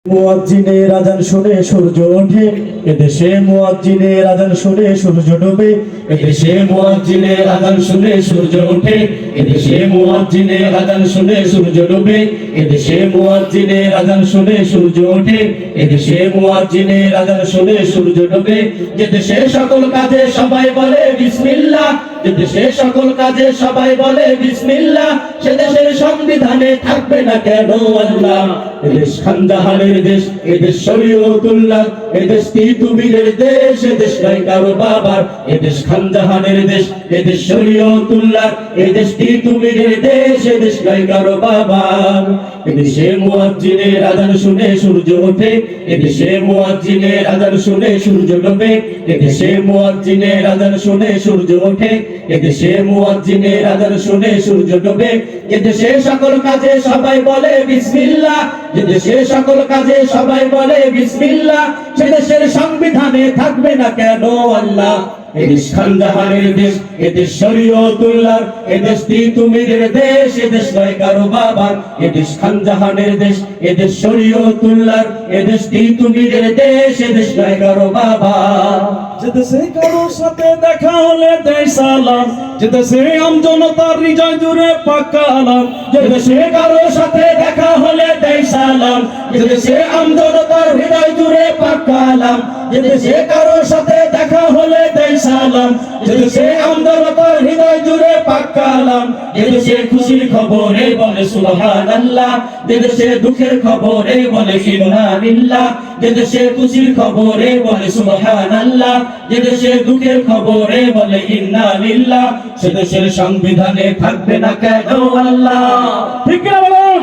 মুয়াজ্জিনের আযান শুনে সূর্য ওঠে, এদেশে মুয়াজ্জিনের আযান শুনে সূর্য ডোবে। এদেশে মুয়াজ্জিনের আযান শুনে সূর্য ওঠে, এদেশে মুয়াজ্জিনের আযান শুনে সূর্য ডোবে। এদেশে মুয়াজ্জিনের আযান শুনে সূর্য ওঠে, এদেশে মুয়াজ্জিনের আযান শুনে সূর্য ডোবে। যে দেশে সকল কাজে সবাই বলে বিসমিল্লাহ, যে দেশে সকল কাজে সবাই বলে বিসমিল্লাহ, সে দেশের সংবিধানে থাকবে না কেন আল্লাহ? এদেশ খানজাহানের দেশ, এদেশ শরীয়তুল্লাহ, এদেশ তিতুমীরের দেশ, এদেশ নয় কারো বাবার। এদেশ খানজাহানের দেশ, এদেশ শরীয়তুল্লাহ, এদেশ তিতুমীরের দেশ, এদেশ নয় কারো বাবার। এদেশে মুয়াজ্জিনের আযান শুনে সূর্য ওঠে, এদেশে মুয়াজ্জিনের আযান শুনে সূর্য ডোবে। এদেশে মুয়াজ্জিনের আযান শুনে সূর্য ওঠে, এদেশে মুয়াজ্জিনের আযান শুনে সূর্য ডোবে। এদেশে সকল কাজে সবাই বলে বিসমিল্লাহ, যে দেশে সকল কাজে সবাই বলে বিসমিল্লাহ, সে দেশের সংবিধানে থাকবে না কেন আল্লাহ? এদেশ খানজাহানের দেশ, এদেশ শরীয়তুল্লাহ, এদেশ তিতুমীরের দেশ, এদেশ নয় কারো বাবার। এদেশ খানজাহানের দেশ, এদেশ শরীয়তুল্লাহ, এদেশ তিতুমীরের দেশ, এদেশ নয় কারো বাবার। যে দেশে কারো সাথে দেখা হলে দেয় সালাম, যে দেশে আমজনতার হৃদয় জুড়ে পাক্কা আলাম। যে দেশে কারো সাথে দেখা হলে দেয় সালাম, যে দেশে আমজনতার হৃদয় জুড়ে পাক্কা আলাম। যে দেশে কারো সাথে দেখা হলে দেয় সালাম, যে দেশে আমজনতার হৃদয় জুড়ে পাক্কা আলাম। যে দেশে খুশির খবরে বলে সুবহানাল্লাহ, যে দেশে দুঃখের খবরে বলে ইন্না লিল্লাহ। যে দেশে খুশির খবরে বলে সুবহানাল্লাহ, যে দেশে দুঃখের খবরে বলে ইন্না লিল্লাহ, সে দেশের সংবিধানে থাকবে না কেন আল্লাহ? ঠিক কিনা বলুন?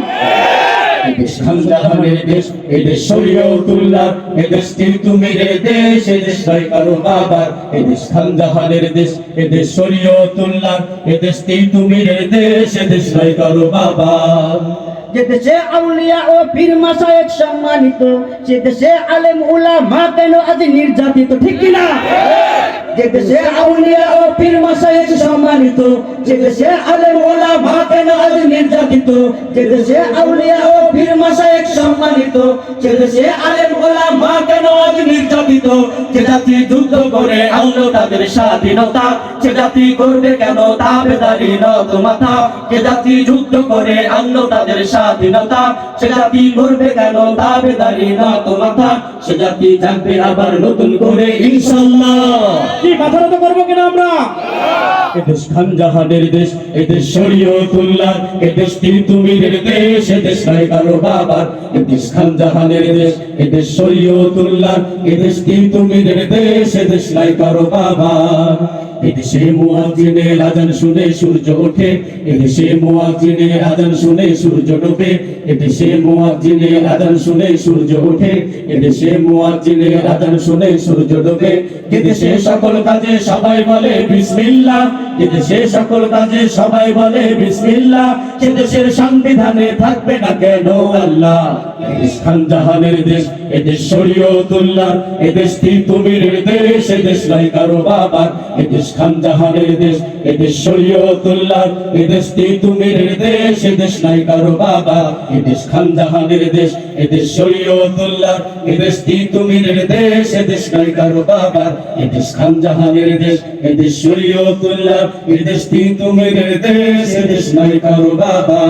এদেশ খানজাহানের দেশ, এদেশ শরীয়তুল্লাহ, এদেশ তিতুমীরের দেশ, এদেশ নয় কারো বাবার। এদেশ খানজাহানের দেশ, এদেশ শরীয়তুল্লাহ, এদেশ তিতুমীরের দেশ, এদেশ নয় কারো বাবার। যে দেশে আউলিয়া ও পীর মাশায়েখ সম্মানিত, সে দেশে আলেম উলামা কেন আজ নির্যাতিত? ঠিক কিনা? যে দেশে আউলিয়া ও পীর মাশায়েখ সম্মানিত, যে দেশে আলেম উলামা কেন আজ নির্যাতিত? যে দেশে আউলিয়া ও পীর মাশায়েখ সম্মানিত, যে দেশে আলেম উলামা কেন আজ নির্যাতিত? যে জাতি যুদ্ধ করে আনলো তাদের স্বাধীনতা, সে জাতি করবে কেন তাবেদারি নত মাথা? যে জাতি যুদ্ধ করে আনলো তাদের স্বাধীনতা, সে জাতি করবে কেন তাবেদারি নত মাথা? সে জাতি জাগবে আবার নতুন করে ইনশাআল্লাহ। কি মাথা নত করবো কিনা আমরা? এদেশ খানজাহানের দেশ, এদেশ শরীয়তুল্লাহ, এদেশ তিতুমীরের দেশ, এদেশ নয় কারো বাবার। এদেশ খানজাহানের দেশ, এদেশ শরীয়তুল্লাহ, এদেশ তিতুমীরের দেশ, এদেশ নয় কারো বাবার। এদেশে মুয়াজ্জিনের আযান শুনে সূর্য ওঠে, এদেশে মুয়াজ্জিনের আযান শুনে সূর্য ডোবে। এদেশে মুয়াজ্জিনের আযান শুনে সূর্য ওঠে, এদেশে মুয়াজ্জিনের আযান শুনে সূর্য ডোবে। এদেশে সকল কাজে সবাই বলে বিসমিল্লাহ, এদেশে সকল কাজে সবাই বলে বিসমিল্লাহ, সে দেশের সংবিধানে থাকবে না কেন আল্লাহ? এদেশ খানজাহানের দেশ, এদেশ শরীয়তুল্লাহ, এদেশ তিতুমীরের দেশ, এদেশ নয় কারো বাবার। এদেশ খানজাহানের দেশ, এদেশ শরীয়তুল্লাহ, এদেশ তিতুমীরের দেশ, এদেশ নয় কারো বাবা। এদেশ খানজাহানের দেশ, এদেশ শরীয়তুল্লাহ, এদেশ তিতুমীরের দেশ, এদেশ নয় কারো বাবা। এদেশ খানজাহানের দেশ, এদেশ শরীয়তুল্লাহ, এদেশ তিতুমীরের দেশ, এদেশ নয় কারো বাবা।